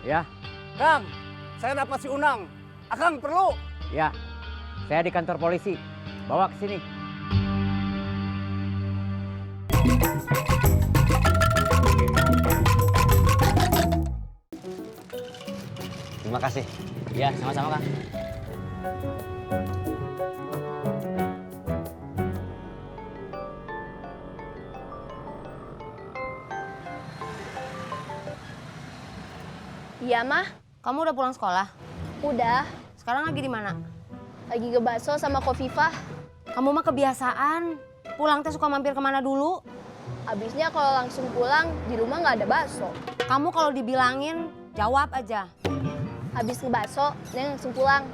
Ya, Kang, saya dapat si Unang. Akang perlu. ya. Saya di kantor polisi. Bawa ke sini. Terima kasih. Ya, sama-sama, Kang. Iya, Mah. Kamu udah pulang sekolah? Udah. Sekarang lagi di mana? Lagi ke bakso sama Kofifah. Kamu mah kebiasaan. Pulang teh suka mampir kemana dulu? Abisnya kalau langsung pulang, di rumah nggak ada bakso. Kamu kalau dibilangin, jawab aja. Habis ke bakso, Neng langsung pulang.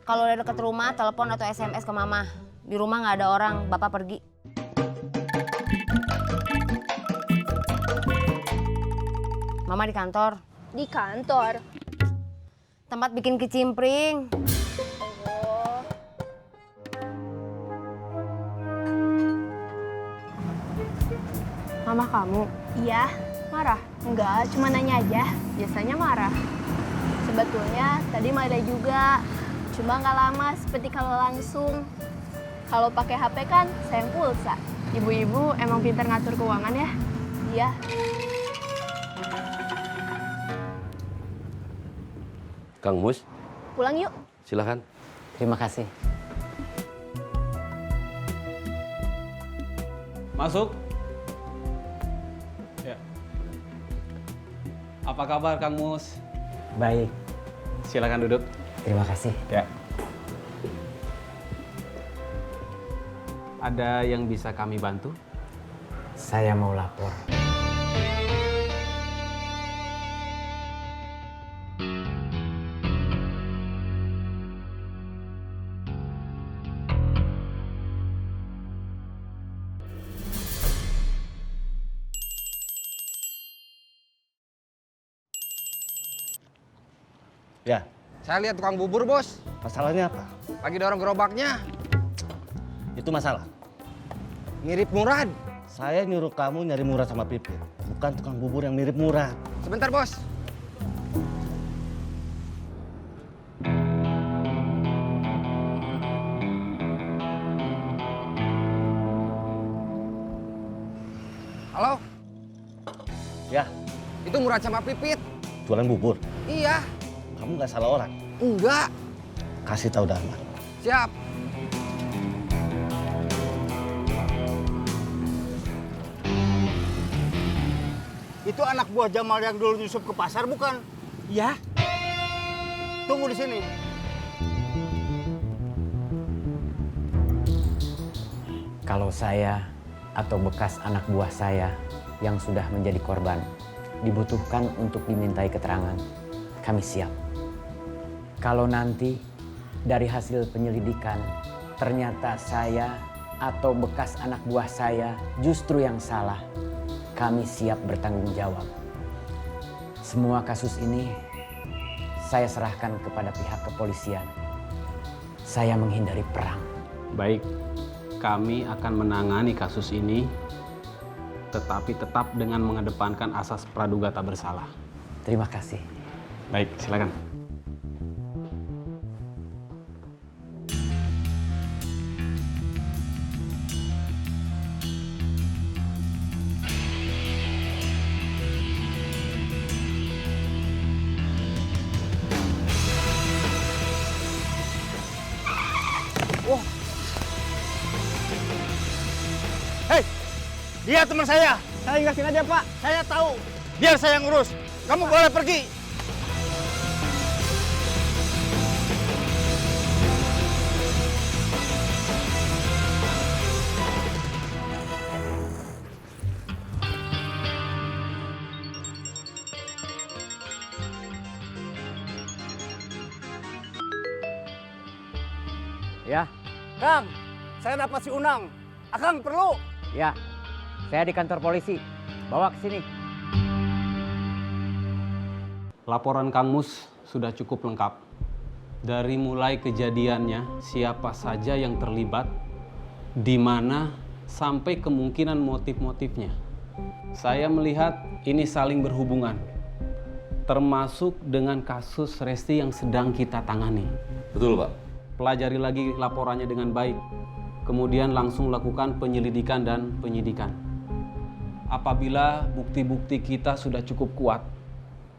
Kalau udah deket rumah, telepon atau SMS ke mama. Di rumah nggak ada orang, bapak pergi. Mama di kantor. Di kantor. Tempat bikin kicimpring. Oh, Mama kamu iya. marah? Enggak, cuma nanya aja. Biasanya marah. Sebetulnya tadi marah juga. Cuma nggak lama seperti kalau langsung. Kalau pakai HP kan sayang pulsa. Ibu-ibu emang pintar ngatur keuangan ya? Iya. Kang Mus, Pulang yuk. silakan. Terima kasih. Masuk. Ya. Apa kabar Kang Mus? Baik, Silakan duduk. terima kasih. Ya. Ada yang bisa kami bantu? Saya mau lapor. Ya, Saya lihat tukang bubur, Bos. masalahnya apa? Lagi dorong gerobaknya. Itu masalah. Mirip Murad. Saya nyuruh kamu nyari Murad sama Pipit, bukan tukang bubur yang mirip Murad. Sebentar, Bos. Halo, Ya, itu Murad sama Pipit. jualan bubur. Iya. Kamu nggak salah orang. Enggak. Kasih tahu Darman. Siap. Itu anak buah Jamal yang dulu nyusup ke pasar, bukan? Ya. Tunggu di sini. Kalau saya atau bekas anak buah saya yang sudah menjadi korban dibutuhkan untuk dimintai keterangan, kami siap. Kalau nanti dari hasil penyelidikan ternyata saya atau bekas anak buah saya justru yang salah, kami siap bertanggung jawab. Semua kasus ini saya serahkan kepada pihak kepolisian. Saya menghindari perang. Baik, kami akan menangani kasus ini, tetapi tetap dengan mengedepankan asas praduga tak bersalah. Terima kasih. Baik, silakan. Dia teman saya. Saya ingatin aja, Pak. Saya tahu. Biar saya ngurus. Kamu boleh pergi. Ya, Kang, saya dapat si Unang. Akang perlu. ya. Saya di kantor polisi. Bawa ke sini. Laporan Kang Mus sudah cukup lengkap. Dari mulai kejadiannya, siapa saja yang terlibat, di mana, sampai kemungkinan motif-motifnya. Saya melihat ini saling berhubungan. termasuk dengan kasus Resti yang sedang kita tangani. Betul, Pak. Pelajari lagi laporannya dengan baik, kemudian langsung lakukan penyelidikan dan penyidikan. Apabila bukti-bukti kita sudah cukup kuat,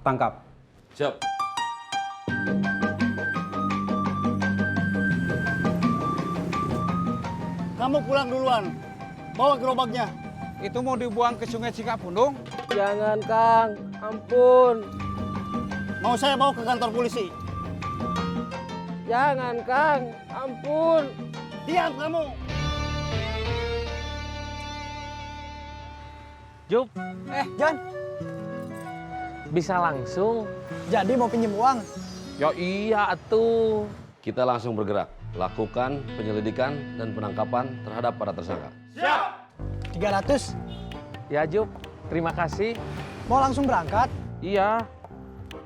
tangkap. Siap. Kamu pulang duluan. Bawa gerobaknya. Itu mau dibuang ke Sungai Cikapundung? Jangan, Kang. Ampun. Mau saya bawa ke kantor polisi. Jangan, Kang. Ampun. Diam kamu. Jup, Jan, bisa langsung? jadi mau pinjem uang? Ya iya atuh. Kita langsung bergerak. Lakukan penyelidikan dan penangkapan terhadap para tersangka. 300. Ya Jup, terima kasih. Mau langsung berangkat? Iya,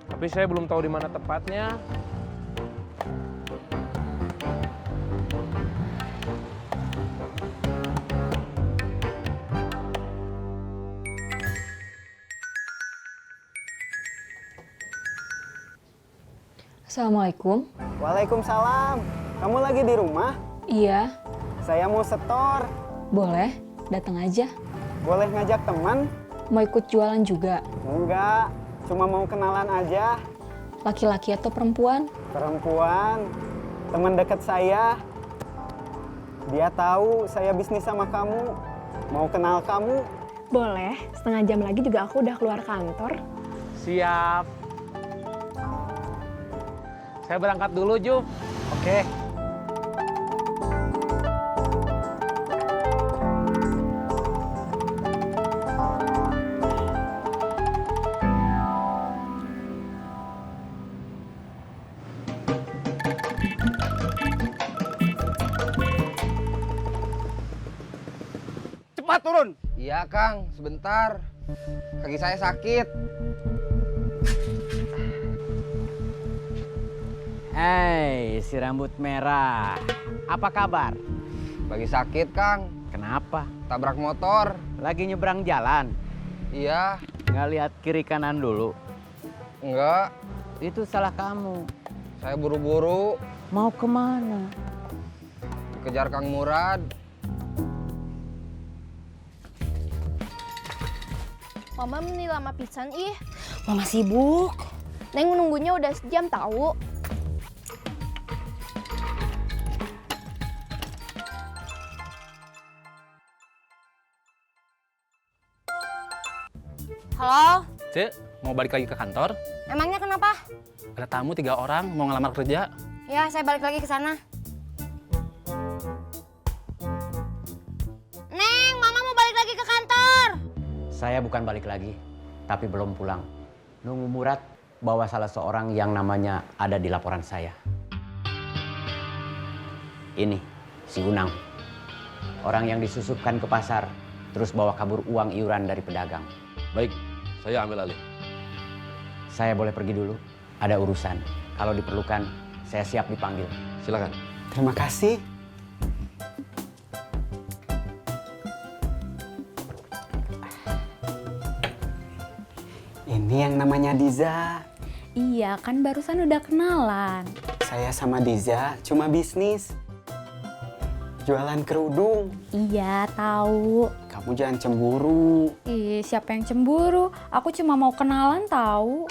tapi saya belum tahu di mana tepatnya. Assalamualaikum. Waalaikumsalam. Kamu lagi di rumah? Iya, Saya mau setor. boleh. Datang aja. Boleh ngajak teman? Mau ikut jualan juga? Enggak, cuma mau kenalan aja. Laki-laki atau perempuan? Perempuan, teman dekat saya. Dia tahu saya bisnis sama kamu. Mau kenal kamu? Boleh, setengah jam lagi juga aku udah keluar kantor. Siap. Saya berangkat dulu, Jup. Oke. Cepat turun. Iya, Kang. Sebentar. Kaki saya sakit. Hei, si rambut merah. Apa kabar? Lagi sakit, Kang. Kenapa? Tabrak motor. Lagi nyebrang jalan? Iya. Nggak lihat kiri kanan dulu? Enggak. Itu salah kamu. Saya buru-buru. Mau kemana? Kejar Kang Murad. Mama meni lama pisan ih. Mama sibuk. Neng nunggunya udah sejam tahu. Halo, Cek, mau balik lagi ke kantor? emangnya kenapa? Ada tamu 3 orang mau ngelamar kerja. Ya, saya balik lagi ke sana. Neng, Mama mau balik lagi ke kantor. Saya bukan balik lagi, tapi belum pulang. Nunggu Murad bawa salah seorang yang namanya ada di laporan saya. Ini, si Unang. Orang yang disusupkan ke pasar, terus bawa kabur uang iuran dari pedagang. Baik, saya ambil alih. Saya boleh pergi dulu, ada urusan. Kalau diperlukan, saya siap dipanggil. Silakan. Terima kasih. Ini yang namanya Diza. Iya, kan barusan udah kenalan. Saya sama Diza cuma bisnis. Jualan kerudung. Iya, tahu. Kamu jangan cemburu. Ih, siapa yang cemburu? Aku cuma mau kenalan tahu.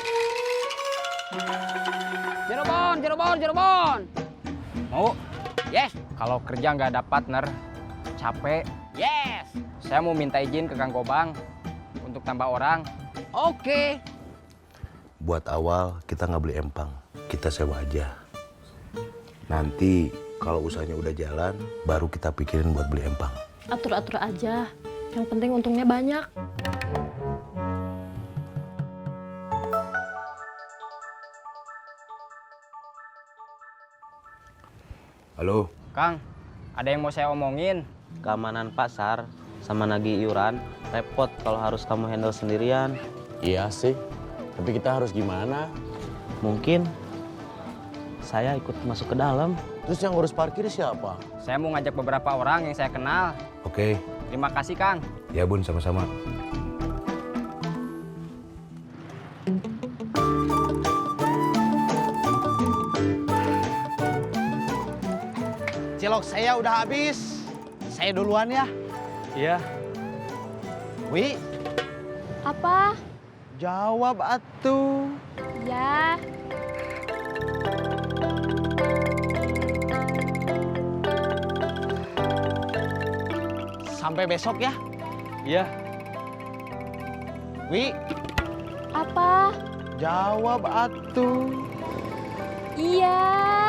Cirebon, Cirebon, Cirebon. Mau? Yes. Kalau kerja nggak ada partner, capek. Yes. Saya mau minta izin ke Kang Gobang untuk tambah orang. Oke. Buat awal kita nggak beli empang, kita sewa aja. Nanti kalau usahanya udah jalan, baru kita pikirin buat beli empang. Atur-atur aja. Yang penting untungnya banyak. Halo? Kang, ada yang mau saya omongin. Keamanan pasar sama nagih iuran repot kalau harus kamu handle sendirian. Iya sih, tapi kita harus gimana? Mungkin saya ikut masuk ke dalam. Terus yang ngurus parkir siapa? Saya mau ngajak beberapa orang yang saya kenal. Oke. Terima kasih, Kang. Ya Bun, sama-sama. Cilok saya udah habis. Saya duluan ya. Iya. Wi, Apa? jawab atuh. Ya. Sampai besok ya. Iya. Wi, Apa? jawab atuh. Iya.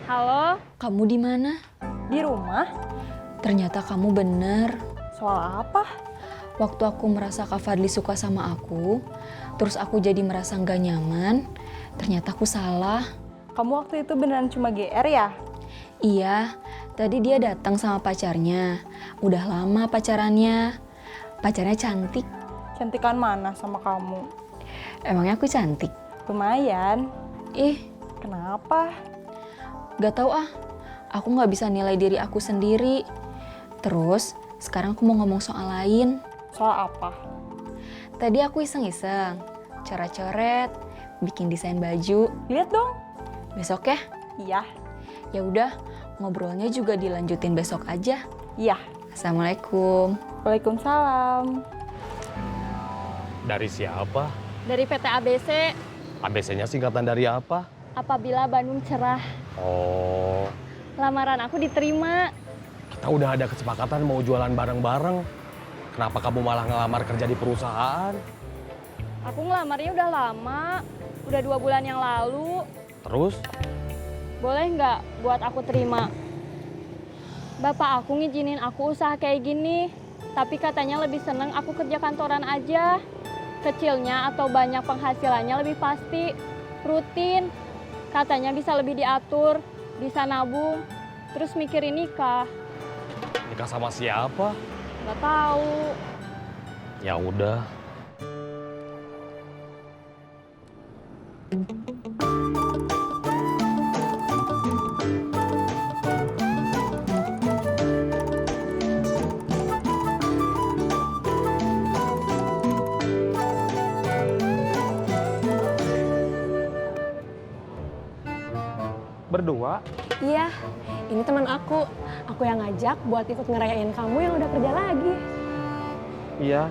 Halo, kamu di mana? Di rumah? Ternyata kamu bener. Soal apa? Waktu aku merasa Kak Fadli suka sama aku, terus aku jadi merasa nggak nyaman, ternyata aku salah. Kamu waktu itu beneran cuma GR ya? Iya, tadi dia datang sama pacarnya. Udah lama pacarannya. Pacarnya cantik. Cantikan mana sama kamu? Emangnya aku cantik? Lumayan. Ih, Kenapa? gak tahu ah. Aku nggak bisa nilai diri aku sendiri. Terus, sekarang aku mau ngomong soal lain. Soal apa? Tadi aku iseng-iseng, coret-coret, bikin desain baju. Lihat dong. Besok ya? Iya. Ya udah, ngobrolnya juga dilanjutin besok aja. Iya. Assalamualaikum. Waalaikumsalam. Dari siapa? Dari PT ABC, ABC-nya singkatan dari apa? apabila Bandung cerah. Oh, Lamaran aku diterima. kita udah ada kesepakatan mau jualan bareng-bareng. Kenapa kamu malah ngelamar kerja di perusahaan? Aku ngelamarnya udah lama, udah 2 bulan yang lalu. Terus? Boleh nggak buat aku terima? Bapak aku ngizinin aku usaha kayak gini, tapi katanya lebih seneng aku kerja kantoran aja. Kecilnya atau banyak penghasilannya lebih pasti, rutin. Katanya bisa lebih diatur, bisa nabung, terus mikirin nikah. Nikah sama siapa? Nggak tahu. Ya udah. Berdua? Iya, ini teman aku. Aku yang ngajak buat ikut ngerayain kamu yang udah kerja lagi. Iya.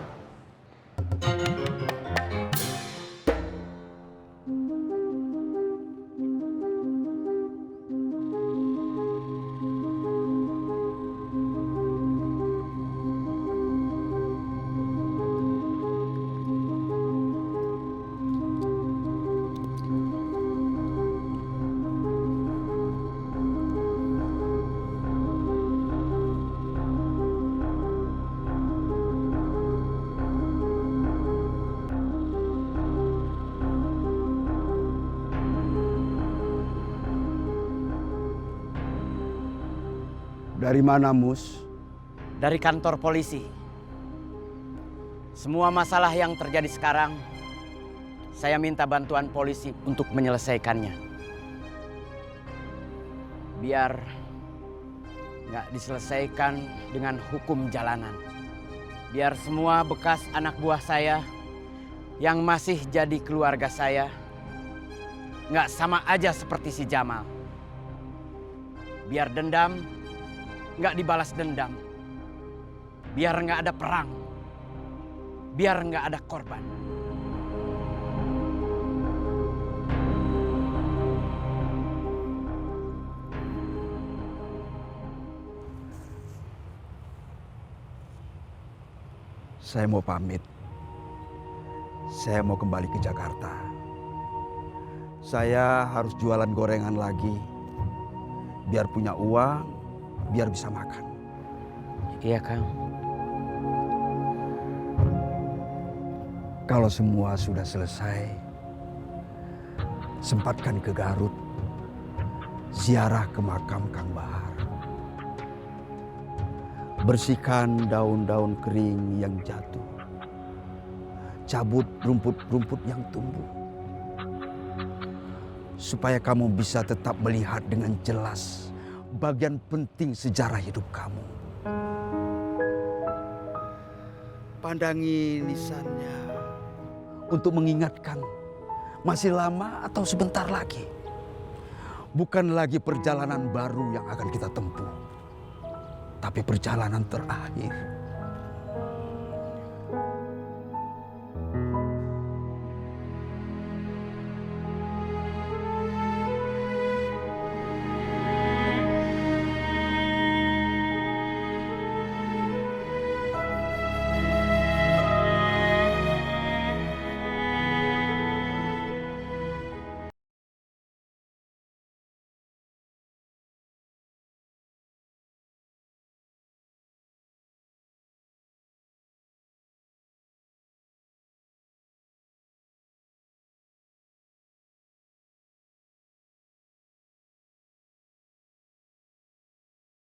Dari mana, Mus? Dari kantor polisi. Semua masalah yang terjadi sekarang, saya minta bantuan polisi untuk menyelesaikannya. Biar nggak diselesaikan dengan hukum jalanan. Biar semua bekas anak buah saya yang masih jadi keluarga saya nggak sama aja seperti si Jamal. Biar dendam nggak dibalas dendam. Biar nggak ada perang. Biar nggak ada korban. Saya mau pamit. Saya mau kembali ke Jakarta. Saya harus jualan gorengan lagi. Biar punya uang, biar bisa makan. Iya, Kang. Kalau semua sudah selesai, sempatkan ke Garut, ziarah ke makam Kang Bahar. Bersihkan daun-daun kering yang jatuh. Cabut rumput-rumput yang tumbuh. Supaya kamu bisa tetap melihat dengan jelas bagian penting sejarah hidup kamu. pandangi nisannya untuk mengingatkan masih lama atau sebentar lagi. Bukan lagi perjalanan baru yang akan kita tempuh, tapi perjalanan terakhir.